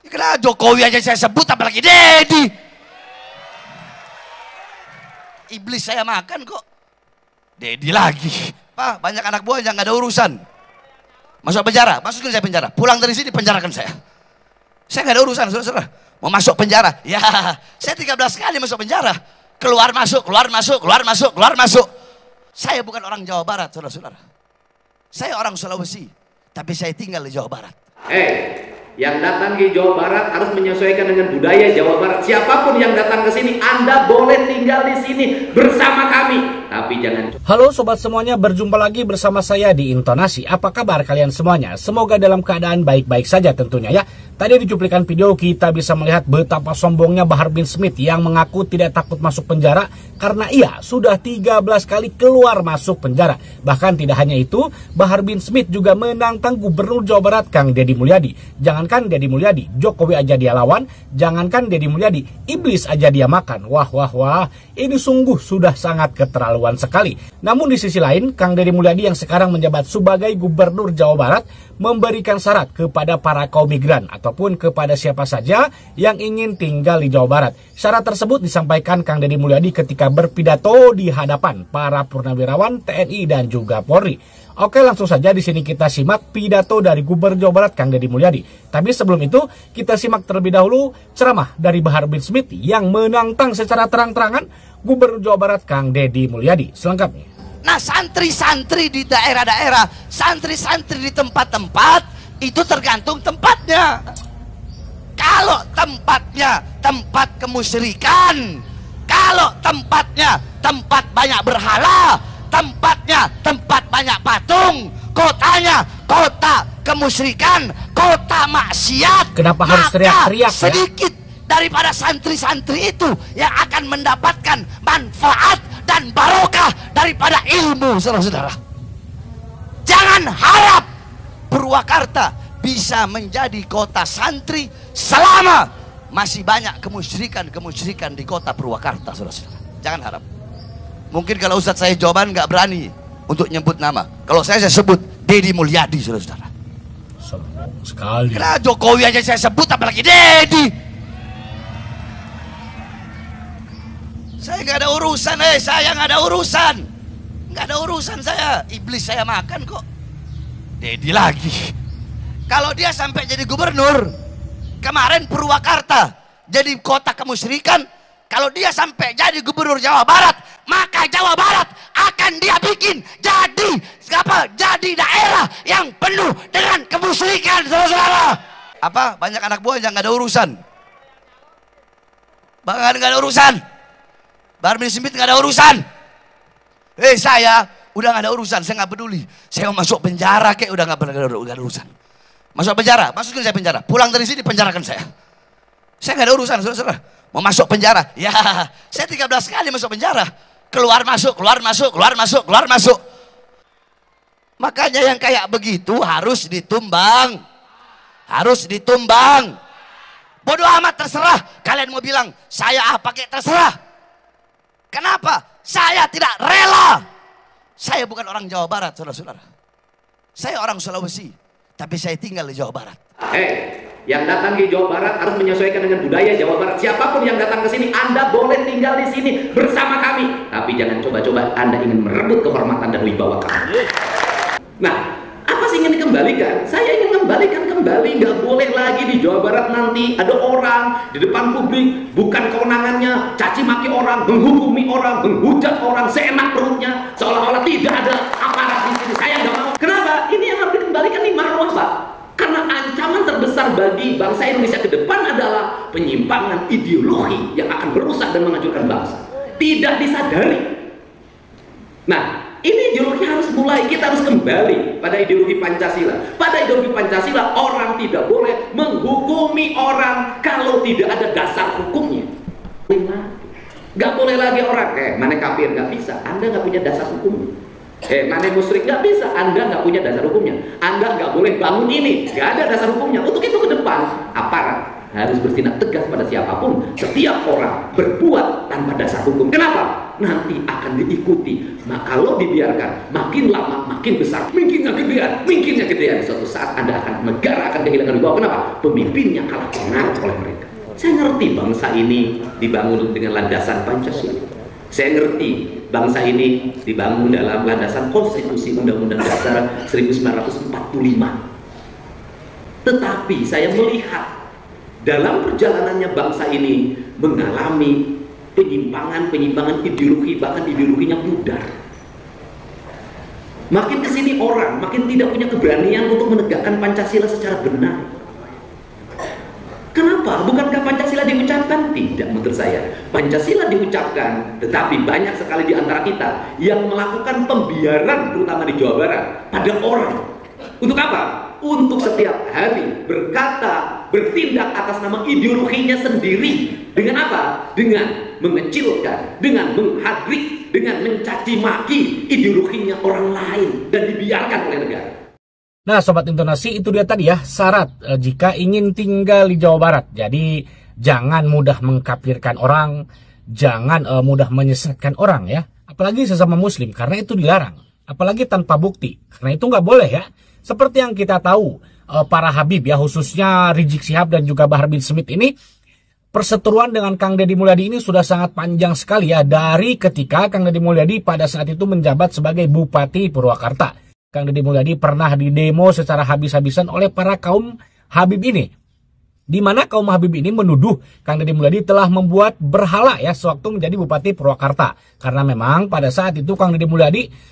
Kenapa Jokowi aja saya sebut, apalagi Dedi. Iblis saya makan kok. Dedi lagi. Pak, banyak anak buah yang nggak ada urusan. Masuk penjara, masukin saya penjara. Pulang dari sini penjarakan saya. Saya nggak ada urusan, saudara-saudara. Mau masuk penjara, ya saya 13 kali masuk penjara. Keluar masuk, keluar masuk, keluar masuk, keluar masuk. Saya bukan orang Jawa Barat, saudara-saudara. Saya orang Sulawesi, tapi saya tinggal di Jawa Barat. Yang datang ke Jawa Barat harus menyesuaikan dengan budaya Jawa Barat. Siapapun yang datang ke sini, Anda boleh tinggal di sini bersama kami. Tapi jangan. Halo sobat semuanya, berjumpa lagi bersama saya di Intonasi. Apa kabar kalian semuanya? Semoga dalam keadaan baik-baik saja tentunya ya. Tadi di cuplikan video kita bisa melihat betapa sombongnya Bahar bin Smith yang mengaku tidak takut masuk penjara karena ia sudah 13 kali keluar masuk penjara. Bahkan tidak hanya itu, Bahar bin Smith juga menantang Gubernur Jawa Barat Kang Deddy Mulyadi. Jangankan Deddy Mulyadi, Jokowi aja dia lawan. Jangankan Deddy Mulyadi, iblis aja dia makan. Wah, ini sungguh sudah sangat keterlaluan sekali. Namun di sisi lain, Kang Deddy Mulyadi yang sekarang menjabat sebagai Gubernur Jawa Barat memberikan syarat kepada para kaum migran ataupun kepada siapa saja yang ingin tinggal di Jawa Barat. Syarat tersebut disampaikan Kang Deddy Mulyadi ketika berpidato di hadapan para purnawirawan TNI dan juga Polri. Oke, langsung saja di sini kita simak pidato dari Gubernur Jawa Barat Kang Deddy Mulyadi. Tapi sebelum itu kita simak terlebih dahulu ceramah dari Bahar bin Smith yang menantang secara terang-terangan Gubernur Jawa Barat Kang Deddy Mulyadi. Selengkapnya. Nah, santri-santri di daerah-daerah, santri-santri di tempat-tempat, itu tergantung tempatnya. Kalau tempatnya tempat kemusyrikan, kalau tempatnya tempat banyak berhala, tempatnya tempat banyak patung, kotanya kota kemusyrikan, kota maksiat, kenapa harus teriak-teriak ya? Sedikit daripada santri-santri itu yang akan mendapatkan manfaat dan barokah daripada ilmu, saudara-saudara. Jangan harap Purwakarta bisa menjadi kota santri selama masih banyak kemusyrikan di kota Purwakarta, saudara-saudara. Jangan harap. Mungkin kalau Ustadz saya jawaban nggak berani untuk nyebut nama. Kalau saya sebut Deddy Mulyadi, saudara-saudara. Sombong sekali. Kenapa Jokowi aja saya sebut, apalagi Deddy. Saya nggak ada urusan, saya nggak ada urusan. Nggak ada urusan saya. Iblis saya makan kok. Deddy lagi. Kalau dia sampai jadi gubernur, kemarin Purwakarta jadi kota kemusyrikan. Kalau dia sampai jadi gubernur Jawa Barat, maka Jawa Barat akan dia bikin jadi apa? Jadi daerah yang penuh dengan kemusyrikan, saudara-saudara. Apa? Banyak anak buah yang nggak ada urusan. Bahkan nggak ada urusan. Bahar bin Smith nggak ada urusan. Saya udah nggak ada urusan, saya nggak peduli. Saya mau masuk penjara kayak udah nggak ada urusan. Masuk penjara, masukin saya penjara. Pulang dari sini penjarakan saya. Saya nggak ada urusan, saudara-saudara. Mau masuk penjara, ya saya 13 kali masuk penjara. Keluar masuk, keluar masuk, keluar masuk, keluar masuk. Makanya yang kayak begitu harus ditumbang. Harus ditumbang. Bodoh amat, terserah. Kalian mau bilang saya pakai terserah. Kenapa? Saya tidak rela. Saya bukan orang Jawa Barat, saudara-saudara. Saya orang Sulawesi, tapi saya tinggal di Jawa Barat. Yang datang ke Jawa Barat harus menyesuaikan dengan budaya Jawa Barat. Siapapun yang datang ke sini, Anda boleh tinggal di sini bersama kami. Tapi jangan coba-coba Anda ingin merebut kehormatan dan wibawa kami. Nah, apa sih ingin dikembalikan? Saya ingin kembalikan kembali. Nggak boleh lagi di Jawa Barat nanti ada orang di depan publik, bukan kewenangannya caci maki orang, menghukumi orang, menghujat orang seenak perutnya, seolah-olah tidak ada aparat di sini. Saya nggak mau. Kenapa? Ini yang harus dikembalikan nih marwah, Pak. Karena ancaman terbesar bagi bangsa Indonesia ke depan adalah penyimpangan ideologi yang akan merusak dan menghancurkan bangsa. Tidak disadari. Nah, ini ideologi harus mulai, kita harus kembali pada ideologi Pancasila. Pada ideologi Pancasila, orang tidak boleh menghukumi orang kalau tidak ada dasar hukumnya. Nggak boleh lagi orang, mana kafir, nggak bisa. Anda nggak punya dasar hukumnya. Mana musyrik, nggak bisa. Anda nggak punya dasar hukumnya. Anda nggak boleh bangun ini, nggak ada dasar hukumnya. Untuk itu ke depan, aparat harus bertindak tegas pada siapapun. Setiap orang berbuat tanpa dasar hukum. Kenapa? Nanti akan diikuti. Nah, kalau dibiarkan, makin lama makin besar, minkinnya gedean. Suatu saat negara akan kehilangan wibawa. Kenapa? Pemimpinnya kalah pengaruh oleh mereka. Saya ngerti bangsa ini dibangun dengan landasan Pancasila. Saya ngerti bangsa ini dibangun dalam landasan konstitusi Undang-Undang Dasar 1945. Tetapi saya melihat dalam perjalanannya bangsa ini mengalami penyimpangan ideologi, bahkan ideologinya pudar. Makin kesini orang makin tidak punya keberanian untuk menegakkan Pancasila secara benar. Kenapa? Bukankah Pancasila diucapkan? Tidak, menurut saya. Pancasila diucapkan, tetapi banyak sekali di antara kita yang melakukan pembiaran, terutama di Jawa Barat, pada orang. Untuk apa? Untuk setiap hari berkata, bertindak atas nama ideologinya sendiri. Dengan apa? Dengan mengecilkan, dengan menghadrik, dengan mencaci maki ideologinya orang lain dan dibiarkan oleh negara. Nah, Sobat Intonasi, itu dia tadi ya syarat jika ingin tinggal di Jawa Barat. Jadi jangan mudah mengkafirkan orang, jangan mudah menyesatkan orang ya. Apalagi sesama muslim, karena itu dilarang. Apalagi tanpa bukti, karena itu nggak boleh ya. Seperti yang kita tahu, para Habib ya, khususnya Rizik Syihab dan juga Bahar bin Smith ini, perseteruan dengan Kang Deddy Mulyadi ini sudah sangat panjang sekali ya. Dari ketika Kang Deddy Mulyadi pada saat itu menjabat sebagai Bupati Purwakarta. Kang Deddy Mulyadi pernah didemo secara habis-habisan oleh para kaum Habib ini. Di mana kaum Habib ini menuduh Kang Deddy Mulyadi telah membuat berhala ya sewaktu menjadi Bupati Purwakarta. Karena memang pada saat itu Kang Deddy Mulyadi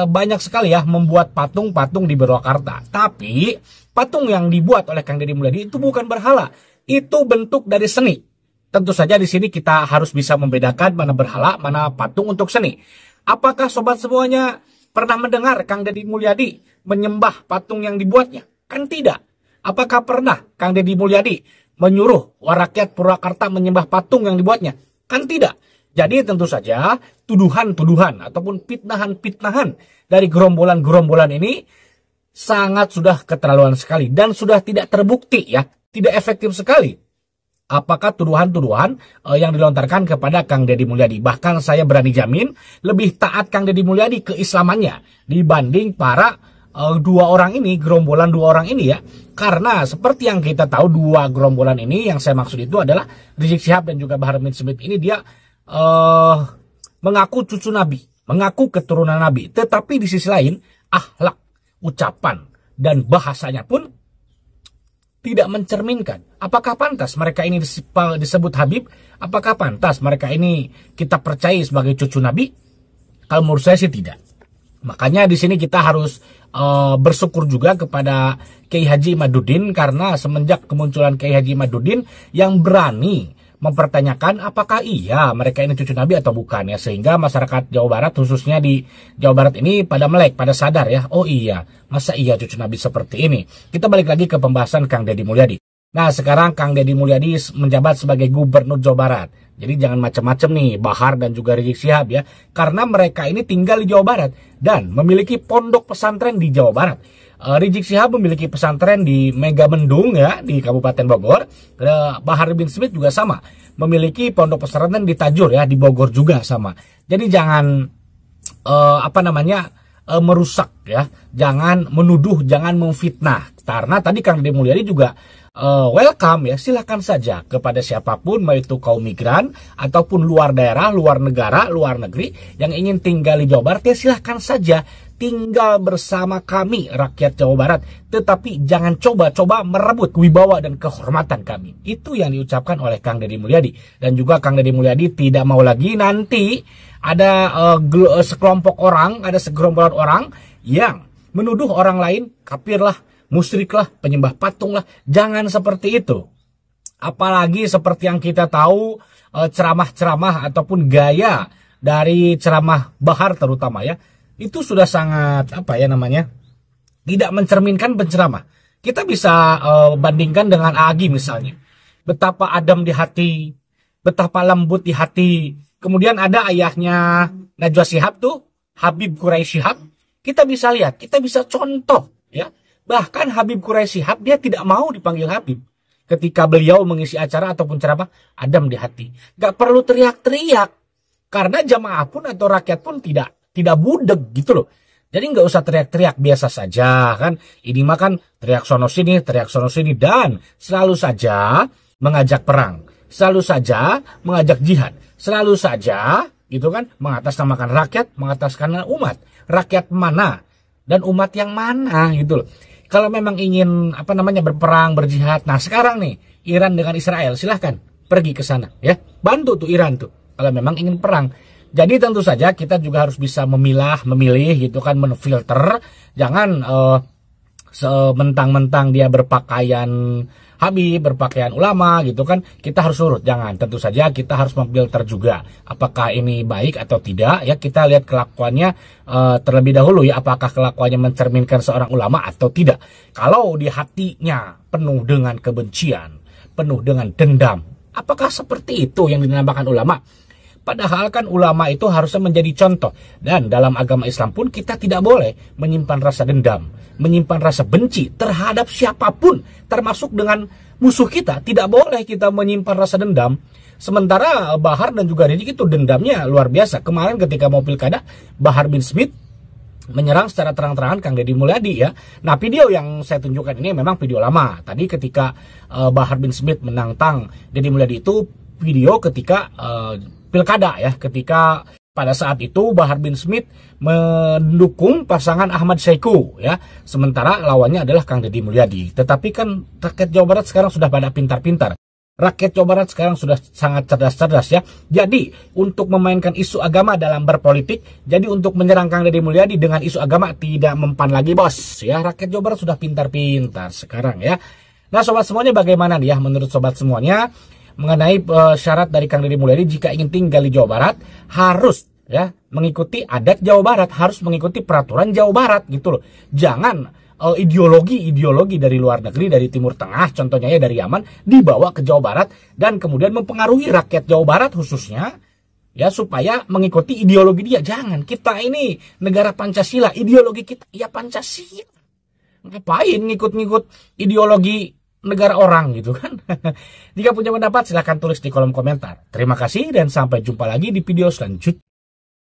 banyak sekali ya membuat patung-patung di Purwakarta. Tapi patung yang dibuat oleh Kang Deddy Mulyadi itu bukan berhala, itu bentuk dari seni. Tentu saja di sini kita harus bisa membedakan mana berhala, mana patung untuk seni. Apakah sobat semuanya pernah mendengar Kang Deddy Mulyadi menyembah patung yang dibuatnya? Kan tidak. Apakah pernah Kang Deddy Mulyadi menyuruh rakyat Purwakarta menyembah patung yang dibuatnya? Kan tidak. Jadi tentu saja tuduhan-tuduhan ataupun pitnahan-pitnahan dari gerombolan-gerombolan ini sangat sudah keterlaluan sekali dan sudah tidak terbukti ya, tidak efektif sekali. Apakah tuduhan-tuduhan yang dilontarkan kepada Kang Deddy Mulyadi? Bahkan saya berani jamin lebih taat Kang Deddy Mulyadi keislamannya dibanding para dua orang ini, gerombolan dua orang ini ya. Karena seperti yang kita tahu, dua gerombolan ini yang saya maksud itu adalah Rizik Syihab dan juga Bahar bin Smith ini dia mengaku cucu Nabi, mengaku keturunan Nabi, tetapi di sisi lain akhlak, ucapan dan bahasanya pun tidak mencerminkan. Apakah pantas mereka ini disebut Habib? Apakah pantas mereka ini kita percaya sebagai cucu Nabi? Kalau menurut saya sih tidak. Makanya di sini kita harus bersyukur juga kepada Kiai Haji Imaduddin, karena semenjak kemunculan Kiai Haji Imaduddin yang berani mempertanyakan apakah iya mereka ini cucu Nabi atau bukan ya, sehingga masyarakat Jawa Barat khususnya di Jawa Barat ini pada melek, pada sadar ya, oh iya, masa iya cucu Nabi seperti ini. Kita balik lagi ke pembahasan Kang Deddy Mulyadi. Nah, sekarang Kang Deddy Mulyadi menjabat sebagai Gubernur Jawa Barat. Jadi jangan macam-macam nih Bahar dan juga Rizik Syihab ya, karena mereka ini tinggal di Jawa Barat dan memiliki pondok pesantren di Jawa Barat. Rizik Syihab memiliki pesantren di Megamendung ya, di Kabupaten Bogor. Bahar bin Smith juga sama, memiliki pondok pesantren di Tajur ya, di Bogor juga sama. Jadi jangan merusak ya, jangan menuduh, jangan memfitnah. Karena tadi Kang Deddy Mulyadi juga welcome ya, silakan saja kepada siapapun, baik itu kaum migran ataupun luar daerah, luar negara, luar negeri yang ingin tinggal di Jawa Barat ya silahkan saja tinggal bersama kami rakyat Jawa Barat, tetapi jangan coba-coba merebut wibawa dan kehormatan kami. Itu yang diucapkan oleh Kang Deddy Mulyadi. Dan juga Kang Deddy Mulyadi tidak mau lagi nanti ada sekelompok orang, ada segerombolan orang yang menuduh orang lain kafir lah, musyrik lah, penyembah patung lah. Jangan seperti itu. Apalagi seperti yang kita tahu ceramah-ceramah ataupun gaya dari ceramah Bahar terutama ya, itu sudah sangat tidak mencerminkan penceramah. Kita bisa bandingkan dengan Agi misalnya, betapa adem di hati, betapa lembut di hati. Kemudian ada ayahnya Najwa Shihab tuh, Habib Quraisy Shihab. Kita bisa lihat, kita bisa contoh ya. Bahkan Habib Quraisy Shihab dia tidak mau dipanggil Habib. ketika beliau mengisi acara ataupun ceramah, adem di hati. Gak perlu teriak-teriak. Karena jamaah pun atau rakyat pun tidak budeg gitu loh. Jadi nggak usah teriak-teriak, biasa saja kan. Ini mah kan teriak sono sini, dan selalu saja mengajak perang. Selalu saja mengajak jihad. Selalu saja gitu kan mengatasnamakan rakyat, mengatasnamakan umat. Rakyat mana dan umat yang mana gitu loh. Kalau memang ingin berperang, berjihad. Nah, sekarang nih Iran dengan Israel, silahkan pergi ke sana ya. Bantu tuh Iran tuh kalau memang ingin perang. Jadi tentu saja kita juga harus bisa memilih gitu kan, menfilter. Jangan sementang-mentang dia berpakaian Habib, berpakaian ulama gitu kan, kita harus urut. Jangan, tentu saja kita harus memfilter juga apakah ini baik atau tidak ya. Kita lihat kelakuannya terlebih dahulu ya, apakah kelakuannya mencerminkan seorang ulama atau tidak. Kalau di hatinya penuh dengan kebencian, penuh dengan dendam, apakah seperti itu yang dinamakan ulama? Padahal kan ulama itu harusnya menjadi contoh. Dan dalam agama Islam pun kita tidak boleh menyimpan rasa dendam, menyimpan rasa benci terhadap siapapun, termasuk dengan musuh kita. Tidak boleh kita menyimpan rasa dendam. Sementara Bahar dan juga Rizik itu dendamnya luar biasa. Kemarin ketika mau pilkada, Bahar bin Smith menyerang secara terang-terangan Kang Deddy Mulyadi ya. Nah, video yang saya tunjukkan ini memang video lama. Tadi ketika Bahar bin Smith menantang Deddy Mulyadi itu video ketika pilkada ya, ketika pada saat itu Bahar bin Smith mendukung pasangan Ahmad Saiku ya, sementara lawannya adalah Kang Deddy Mulyadi. Tetapi kan rakyat Jawa Barat sekarang sudah pada pintar-pintar. Rakyat Jawa Barat sekarang sudah sangat cerdas-cerdas ya. Jadi untuk memainkan isu agama dalam berpolitik, jadi untuk menyerang Kang Deddy Mulyadi dengan isu agama tidak mempan lagi bos ya. Rakyat Jawa Barat sudah pintar-pintar sekarang ya. Nah sobat semuanya, bagaimana nih ya menurut sobat semuanya mengenai syarat dari Kang Deddy Mulyadi jika ingin tinggal di Jawa Barat harus ya mengikuti adat Jawa Barat, harus mengikuti peraturan Jawa Barat gitu loh. Jangan ideologi dari luar negeri, dari Timur Tengah contohnya ya, dari Yaman dibawa ke Jawa Barat dan kemudian mempengaruhi rakyat Jawa Barat khususnya ya supaya mengikuti ideologi dia. Jangan, kita ini negara Pancasila, ideologi kita ya Pancasila. Ngapain ngikut-ngikut ideologi negara orang gitu kan. Jika punya pendapat silahkan tulis di kolom komentar. Terima kasih dan sampai jumpa lagi di video selanjutnya.